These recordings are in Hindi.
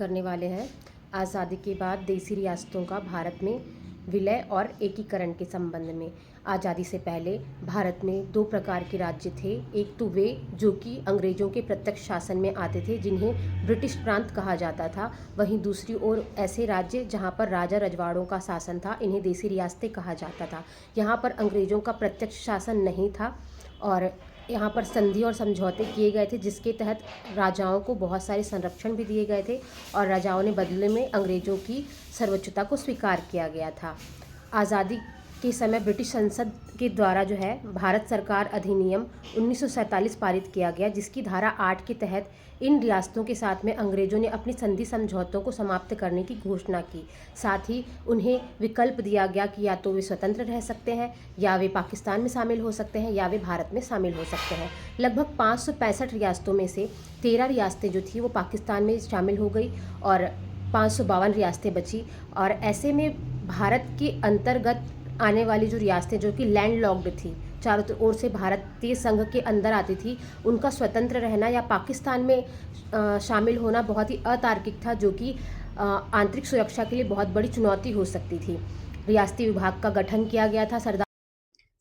करने वाले हैं आज़ादी के बाद देसी रियासतों का भारत में विलय और एकीकरण के संबंध में। आज़ादी से पहले भारत में दो प्रकार के राज्य थे। एक तो वे जो कि अंग्रेज़ों के प्रत्यक्ष शासन में आते थे, जिन्हें ब्रिटिश प्रांत कहा जाता था। वहीं दूसरी ओर ऐसे राज्य जहां पर राजा रजवाड़ों का शासन था, इन्हें देसी रियासतें कहा जाता था। यहाँ पर अंग्रेज़ों का प्रत्यक्ष शासन नहीं था और यहाँ पर संधि और समझौते किए गए थे, जिसके तहत राजाओं को बहुत सारे संरक्षण भी दिए गए थे और राजाओं ने बदले में अंग्रेज़ों की सर्वोच्चता को स्वीकार किया गया था। आज़ादी के समय ब्रिटिश संसद के द्वारा जो है भारत सरकार अधिनियम 1947 पारित किया गया, जिसकी धारा 8 के तहत इन रियासतों के साथ में अंग्रेज़ों ने अपनी संधि समझौतों को समाप्त करने की घोषणा की। साथ ही उन्हें विकल्प दिया गया कि या तो वे स्वतंत्र रह सकते हैं, या वे पाकिस्तान में शामिल हो सकते हैं, या वे भारत में शामिल हो सकते हैं। लगभग 565 रियासतों में से 13 रियासतें जो थी वो पाकिस्तान में शामिल हो गई और 552 रियासतें बची। और ऐसे में भारत के अंतर्गत आने वाली जो रियासतें जो कि लैंड लॉक्ड थी, चारों ओर से भारतीय संघ के अंदर आती थी, उनका स्वतंत्र रहना या पाकिस्तान में शामिल होना बहुत ही अतार्किक था, जो कि आंतरिक सुरक्षा के लिए बहुत बड़ी चुनौती हो सकती थी। रियासती विभाग का गठन किया गया था।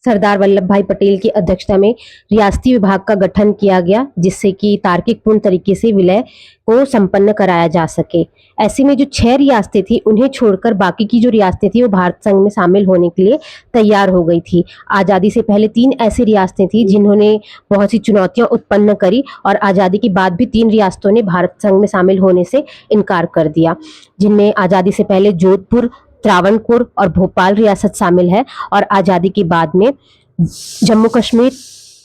सरदार वल्लभ भाई पटेल की अध्यक्षता में रियासती विभाग का गठन किया गया, जिससे कि तार्किकपूर्ण तरीके से विलय को संपन्न कराया जा सके। ऐसे में जो 6 रियासतें थी, उन्हें छोड़कर बाकी की जो रियासतें थी वो भारत संघ में शामिल होने के लिए तैयार हो गई थी। आज़ादी से पहले 3 ऐसी रियासतें थी जिन्होंने बहुत सी चुनौतियां उत्पन्न करी और आज़ादी के बाद भी 3 रियासतों ने भारत संघ में शामिल होने से इनकार कर दिया, जिनमें आज़ादी से पहले जोधपुर, त्रावणकोर और भोपाल रियासत शामिल है और आज़ादी के बाद में जम्मू कश्मीर,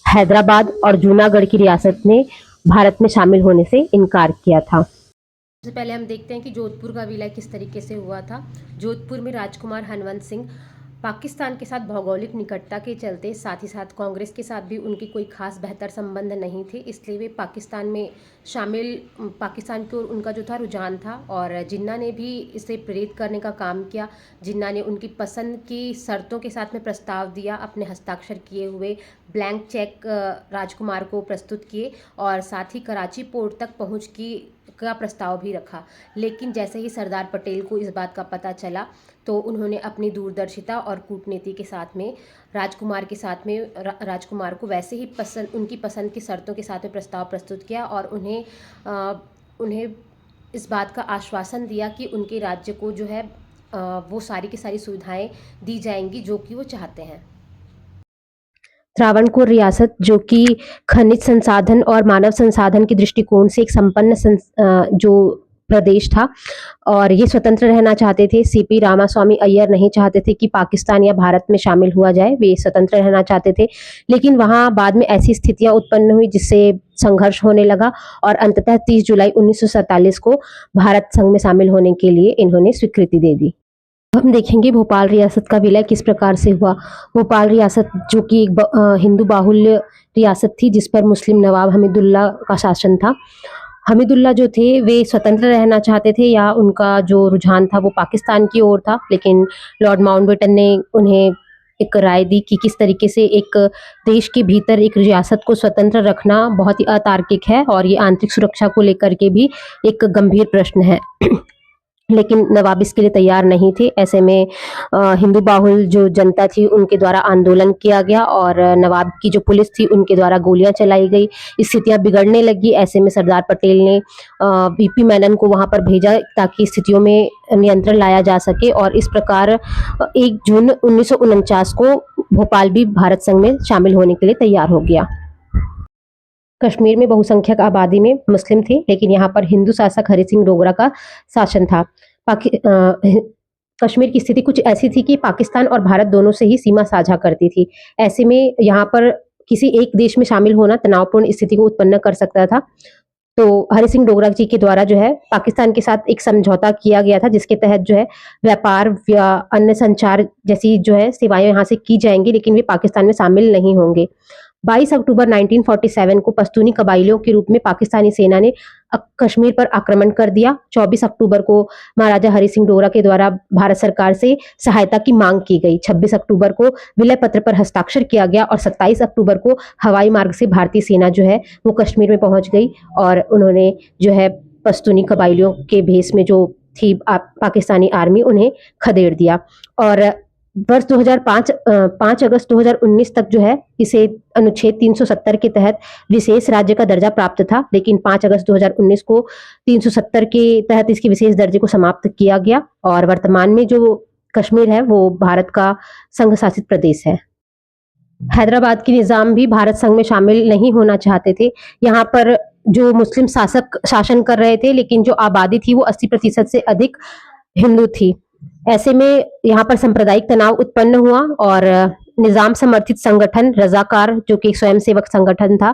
हैदराबाद और जूनागढ़ की रियासत ने भारत में शामिल होने से इनकार किया था। सबसे पहले हम देखते हैं कि जोधपुर का विलय किस तरीके से हुआ था। जोधपुर में राजकुमार हनवंत सिंह पाकिस्तान के साथ भौगोलिक निकटता के चलते, साथ ही साथ कांग्रेस के साथ भी उनकी कोई खास बेहतर संबंध नहीं थे, इसलिए वे पाकिस्तान की ओर उनका जो था रुझान था। और जिन्ना ने भी इसे प्रेरित करने का काम किया। जिन्ना ने उनकी पसंद की शर्तों के साथ में प्रस्ताव दिया, अपने हस्ताक्षर किए हुए ब्लैंक चेक राजकुमार को प्रस्तुत किए और साथ ही कराची पोर्ट तक पहुँच का प्रस्ताव भी रखा। लेकिन जैसे ही सरदार पटेल को इस बात का पता चला, तो उन्होंने अपनी दूरदर्शिता और कूटनीति के साथ में राजकुमार को वैसे ही उनकी पसंद की शर्तों के साथ में प्रस्ताव प्रस्तुत किया और उन्हें इस बात का आश्वासन दिया कि उनके राज्य को जो है वो सारी की सारी सुविधाएं दी जाएंगी जो कि वो चाहते हैं। त्रावणकोर रियासत, जो कि खनिज संसाधन और मानव संसाधन के दृष्टिकोण से एक संपन्न जो प्रदेश था और ये स्वतंत्र रहना चाहते थे। सीपी रामास्वामी अय्यर नहीं चाहते थे कि पाकिस्तान या भारत में शामिल हुआ जाए, वे स्वतंत्र रहना चाहते थे। लेकिन वहां बाद में ऐसी स्थितियां उत्पन्न हुई जिससे संघर्ष होने लगा और अंततः 30 जुलाई 1947 को भारत संघ में शामिल होने के लिए इन्होंने स्वीकृति दे दी। हम देखेंगे भोपाल रियासत का विलय किस प्रकार से हुआ। भोपाल रियासत, जो कि एक हिंदू बाहुल्य रियासत थी, जिस पर मुस्लिम नवाब हमीदुल्ला का शासन था। हमीदुल्ला जो थे वे स्वतंत्र रहना चाहते थे या उनका जो रुझान था वो पाकिस्तान की ओर था, लेकिन लॉर्ड माउंटबेटन ने उन्हें एक राय दी कि किस तरीके से एक देश के भीतर एक रियासत को स्वतंत्र रखना बहुत ही अतार्किक है और ये आंतरिक सुरक्षा को लेकर के भी एक गंभीर प्रश्न है। लेकिन नवाब इसके लिए तैयार नहीं थे। ऐसे में हिंदू बाहुल जो जनता थी उनके द्वारा आंदोलन किया गया और नवाब की जो पुलिस थी उनके द्वारा गोलियां चलाई गई। स्थितियां बिगड़ने लगी। ऐसे में सरदार पटेल ने बीपी मेनन को वहां पर भेजा ताकि स्थितियों में नियंत्रण लाया जा सके और इस प्रकार 1 जून 1949 को भोपाल भी भारत संघ में शामिल होने के लिए तैयार हो गया। कश्मीर में बहुसंख्यक आबादी में मुस्लिम थे, लेकिन यहाँ पर हिंदू शासक हरि सिंह डोगरा का शासन था। कश्मीर की स्थिति कुछ ऐसी थी कि पाकिस्तान और भारत दोनों से ही सीमा साझा करती थी। ऐसे में यहाँ पर किसी एक देश में शामिल होना तनावपूर्ण स्थिति को उत्पन्न कर सकता था। तो हरि सिंह डोगरा जी के द्वारा जो है पाकिस्तान के साथ एक समझौता किया गया था, जिसके तहत जो है व्यापार या अन्य संचार जैसी जो है सेवाएं यहाँ से की जाएंगी, लेकिन वे पाकिस्तान में शामिल नहीं होंगे। 22 अक्टूबर 1947 को पश्तूनी कबाइलियों के रूप में पाकिस्तानी सेना ने कश्मीर पर आक्रमण कर दिया। 24 अक्टूबर को महाराजा हरि सिंह डोगरा के द्वारा भारत सरकार से सहायता की मांग की गई। 26 अक्टूबर को विलय पत्र पर हस्ताक्षर किया गया और 27 अक्टूबर को हवाई मार्ग से भारतीय सेना जो है वो कश्मीर में पहुंच गई और उन्होंने जो है पश्तूनी कबाइलियों के भेष में जो थी पाकिस्तानी आर्मी, उन्हें खदेड़ दिया। और वर्ष 2005 5 अगस्त 2019 तक जो है इसे अनुच्छेद 370 के तहत विशेष राज्य का दर्जा प्राप्त था, लेकिन 5 अगस्त 2019 को 370 के तहत इसके विशेष दर्जे को समाप्त किया गया और वर्तमान में जो कश्मीर है वो भारत का संघ शासित प्रदेश है। हैदराबाद के निज़ाम भी भारत संघ में शामिल नहीं होना चाहते थे। यहाँ पर जो मुस्लिम शासक शासन कर रहे थे, लेकिन जो आबादी थी वो 80% से अधिक हिंदू थी। ऐसे में यहाँ पर सांप्रदायिक तनाव उत्पन्न हुआ और निज़ाम समर्थित संगठन रज़ाकार, जो कि एक स्वयंसेवक संगठन था,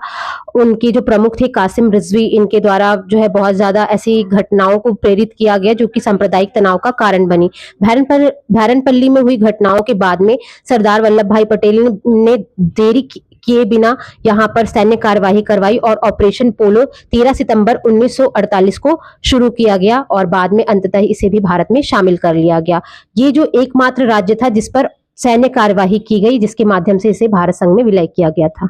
उनके जो प्रमुख थे कासिम रिजवी, इनके द्वारा जो है बहुत ज़्यादा ऐसी घटनाओं को प्रेरित किया गया जो कि सांप्रदायिक तनाव का कारण बनी। भैरनपल्ली में हुई घटनाओं के बाद में सरदार वल्लभ भाई पटेल ने देरी किए बिना यहाँ पर सैन्य कार्यवाही करवाई और ऑपरेशन पोलो 13 सितंबर 1948 को शुरू किया गया और बाद में अंततः इसे भी भारत में शामिल कर लिया गया। ये जो एकमात्र राज्य था जिस पर सैन्य कार्यवाही की गई, जिसके माध्यम से इसे भारत संघ में विलय किया गया था।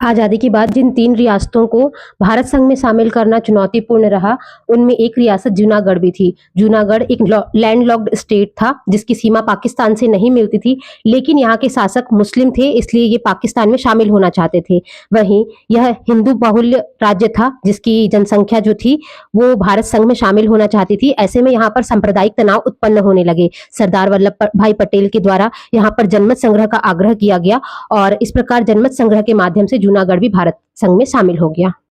आज़ादी के बाद जिन 3 रियासतों को भारत संघ में शामिल करना चुनौतीपूर्ण रहा, उनमें एक रियासत जूनागढ़ भी थी। जूनागढ़ एक लैंडलॉक्ड स्टेट था जिसकी सीमा पाकिस्तान से नहीं मिलती थी, लेकिन यहाँ के शासक मुस्लिम थे, इसलिए ये पाकिस्तान में शामिल होना चाहते थे। वहीं यह हिंदू बाहुल्य राज्य था जिसकी जनसंख्या जो थी वो भारत संघ में शामिल होना चाहती थी। ऐसे में यहाँ पर सांप्रदायिक तनाव उत्पन्न होने लगे। सरदार वल्लभ भाई पटेल के द्वारा यहाँ पर जनमत संग्रह का आग्रह किया गया और इस प्रकार जनमत संग्रह के माध्यम से जूनागढ़ भी भारत संघ में शामिल हो गया।